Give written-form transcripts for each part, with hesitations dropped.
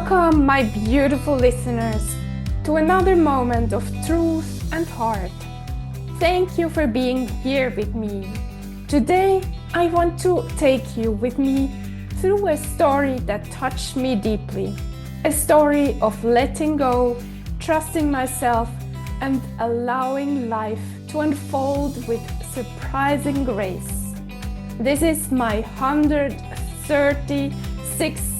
Welcome, my beautiful listeners, to another moment of truth and heart. Thank you for being here with me. Today, I want to take you with me through a story that touched me deeply. A story of letting go, trusting myself, and allowing life to unfold with surprising grace. This is my 136th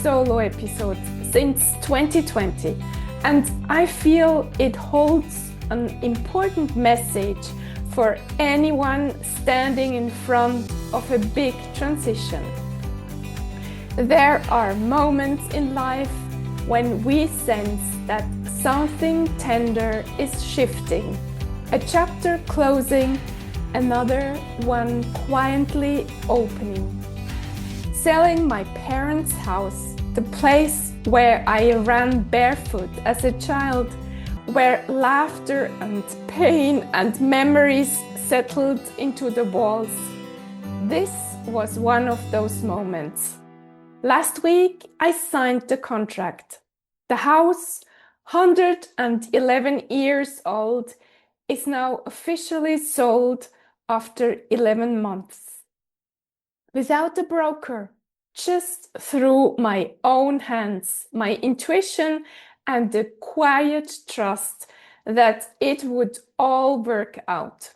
solo episode since 2020, and I feel it holds an important message for anyone standing in front of a big transition. There are moments in life when we sense that something tender is shifting, a chapter closing, another one quietly opening. Selling my parents' house, the place where I ran barefoot as a child, where laughter and pain and memories settled into the walls. This was one of those moments. Last week, I signed the contract. The house, 111 years old, is now officially sold after 11 months. Without a broker, just through my own hands, my intuition, and the quiet trust that it would all work out.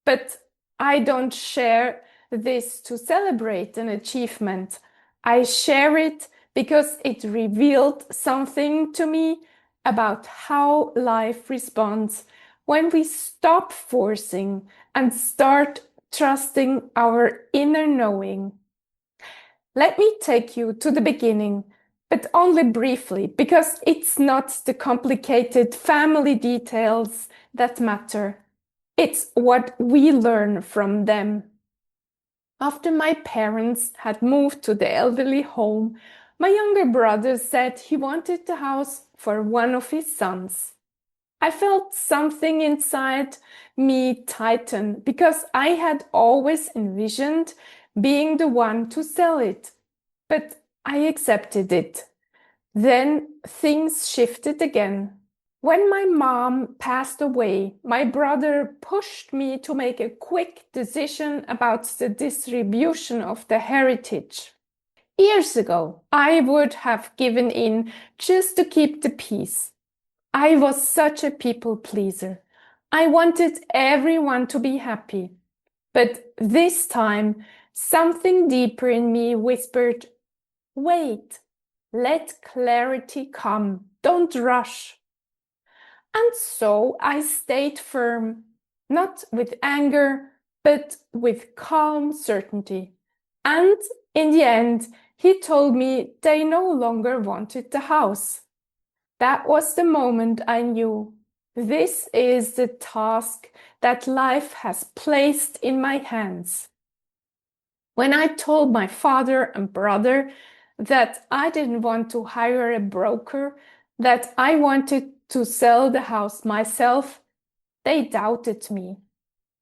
But I don't share this to celebrate an achievement. I share it because it revealed something to me about how life responds when we stop forcing and start trusting our inner knowing. Let me take you to the beginning, but only briefly, because it's not the complicated family details that matter. It's what we learn from them. After my parents had moved to the elderly home, my younger brother said he wanted the house for one of his sons. I felt something inside me tighten because I had always envisioned being the one to sell it. But I accepted it. Then things shifted again. When my mom passed away, my brother pushed me to make a quick decision about the distribution of the heritage. Years ago, I would have given in just to keep the peace. I was such a people pleaser. I wanted everyone to be happy. But this time, something deeper in me whispered, "Wait, let clarity come, don't rush." And so I stayed firm, not with anger, but with calm certainty. And in the end, he told me they no longer wanted the house. That was the moment I knew. This is the task that life has placed in my hands. When I told my father and brother that I didn't want to hire a broker, that I wanted to sell the house myself, they doubted me.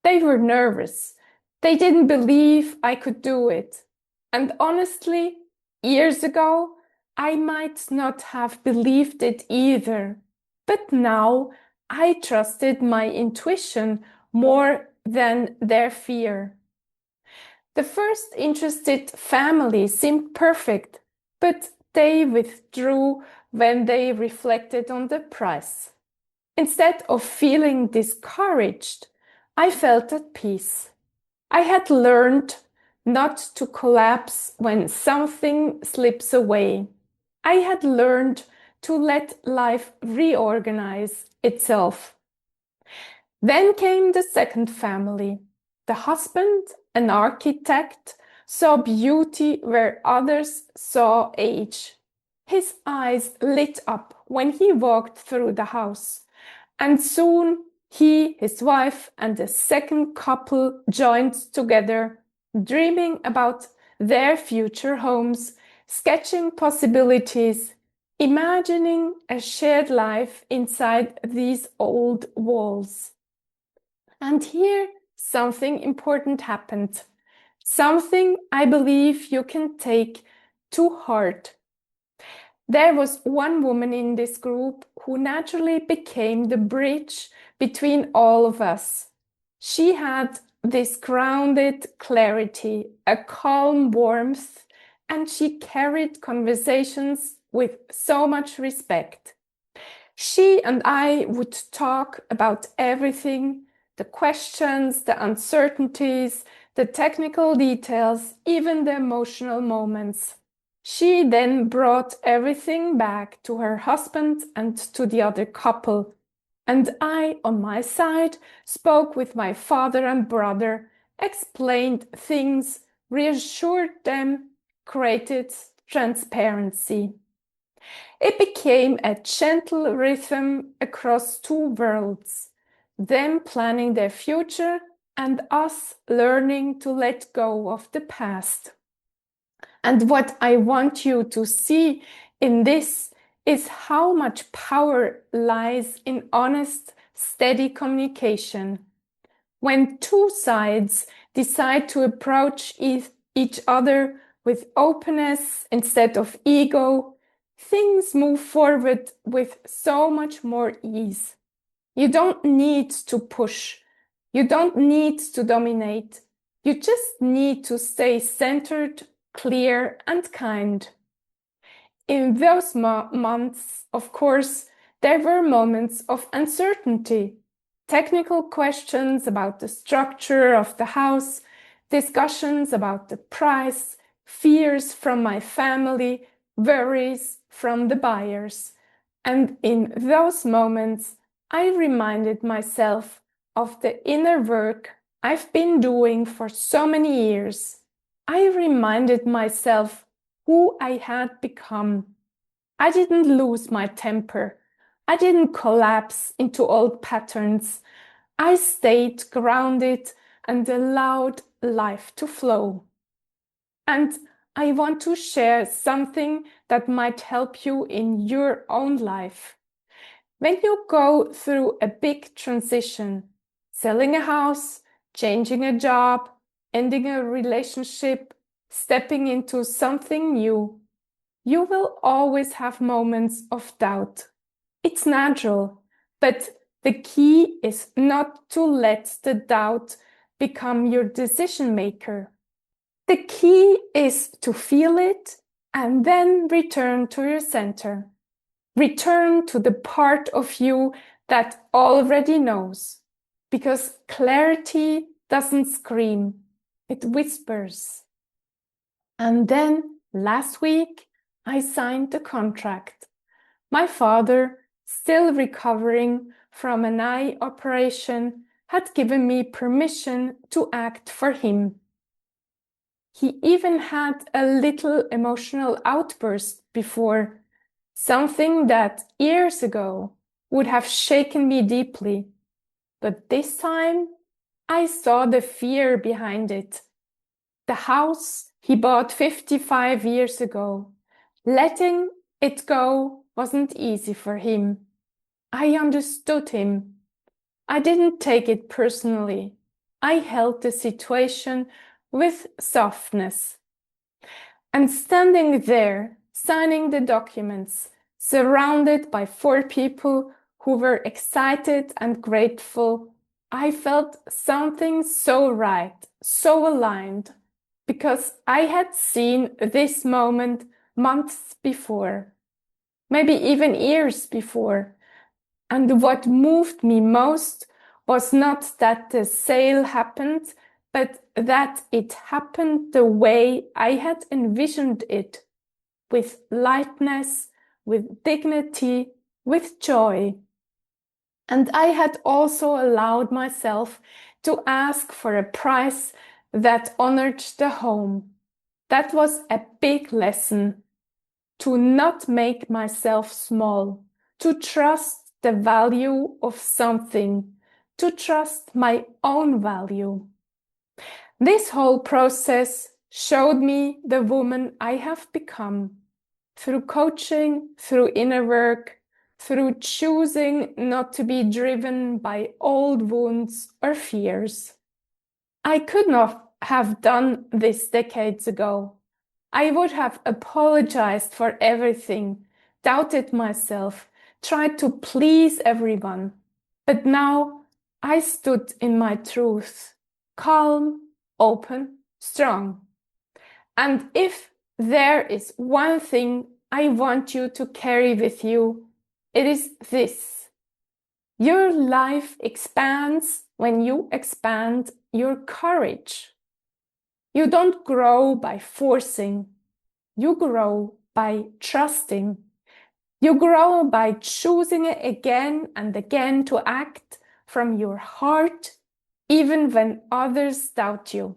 They were nervous. They didn't believe I could do it. And honestly, years ago, I might not have believed it either, but now I trusted my intuition more than their fear. The first interested family seemed perfect, but they withdrew when they reflected on the price. Instead of feeling discouraged, I felt at peace. I had learned not to collapse when something slips away. I had learned to let life reorganize itself. Then came the second family. The husband, an architect, saw beauty where others saw age. His eyes lit up when he walked through the house, and soon he, his wife, and the second couple joined together, dreaming about their future homes, sketching possibilities, imagining a shared life inside these old walls. And here something important happened. Something I believe you can take to heart. There was one woman in this group who naturally became the bridge between all of us. She had this grounded clarity, a calm warmth, and she carried conversations with so much respect. She and I would talk about everything, the questions, the uncertainties, the technical details, even the emotional moments. She then brought everything back to her husband and to the other couple. And I, on my side, spoke with my father and brother, explained things, reassured them, created transparency. It became a gentle rhythm across two worlds, them planning their future and us learning to let go of the past. And what I want you to see in this is how much power lies in honest, steady communication. When two sides decide to approach each other with openness instead of ego, things move forward with so much more ease. You don't need to push. You don't need to dominate. You just need to stay centered, clear, and kind. In those months, of course, there were moments of uncertainty, technical questions about the structure of the house, discussions about the price, fears from my family, worries from the buyers. And in those moments, I reminded myself of the inner work I've been doing for so many years. I reminded myself who I had become. I didn't lose my temper. I didn't collapse into old patterns. I stayed grounded and allowed life to flow. And I want to share something that might help you in your own life. When you go through a big transition, selling a house, changing a job, ending a relationship, stepping into something new, you will always have moments of doubt. It's natural, but the key is not to let the doubt become your decision maker. The key is to feel it and then return to your center. Return to the part of you that already knows, because clarity doesn't scream, it whispers. And then last week, I signed the contract. My father, still recovering from an eye operation, had given me permission to act for him. He even had a little emotional outburst before, something that years ago would have shaken me deeply. But this time, I saw the fear behind it. The house he bought 55 years ago, letting it go wasn't easy for him. I understood him. I didn't take it personally. I held the situation with softness. And standing there, signing the documents, surrounded by 4 people who were excited and grateful, I felt something so right, so aligned, because I had seen this moment months before, maybe even years before. And what moved me most was not that the sale happened, but that it happened the way I had envisioned it, with lightness, with dignity, with joy. And I had also allowed myself to ask for a price that honored the home. That was a big lesson, to not make myself small, to trust the value of something, to trust my own value. This whole process showed me the woman I have become, through coaching, through inner work, through choosing not to be driven by old wounds or fears. I could not have done this decades ago. I would have apologized for everything, doubted myself, tried to please everyone. But now I stood in my truth, calm, open, strong. And if there is one thing I want you to carry with you, it is this: your life expands when you expand your courage. You don't grow by forcing, you grow by trusting. You grow by choosing again and again to act from your heart, even when others doubt you.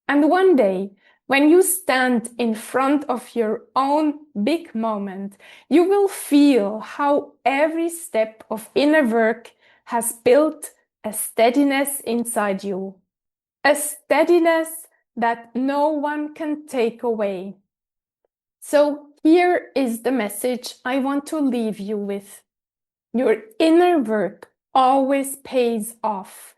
And one day, when you stand in front of your own big moment, you will feel how every step of inner work has built a steadiness inside you, a steadiness that no one can take away. So here is the message I want to leave you with. Your inner work always pays off,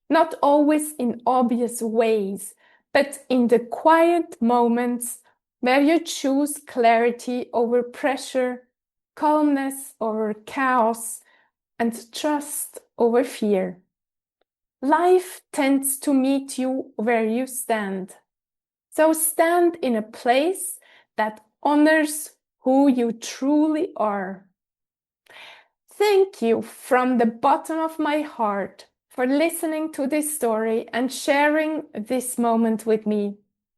not always in obvious ways, but in the quiet moments where you choose clarity over pressure, calmness over chaos, and trust over fear. Life tends to meet you where you stand. So stand in a place that honors who you truly are. Thank you from the bottom of my heart for listening to this story and sharing this moment with me.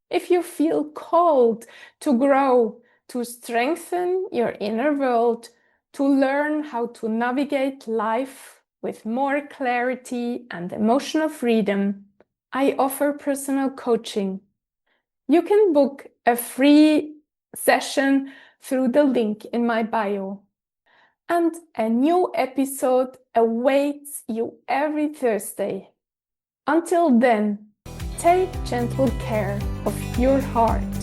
If you feel called to grow, to strengthen your inner world, to learn how to navigate life with more clarity and emotional freedom, I offer personal coaching. You can book a free session through the link in my bio. And a new episode awaits you every Thursday. Until then, take gentle care of your heart.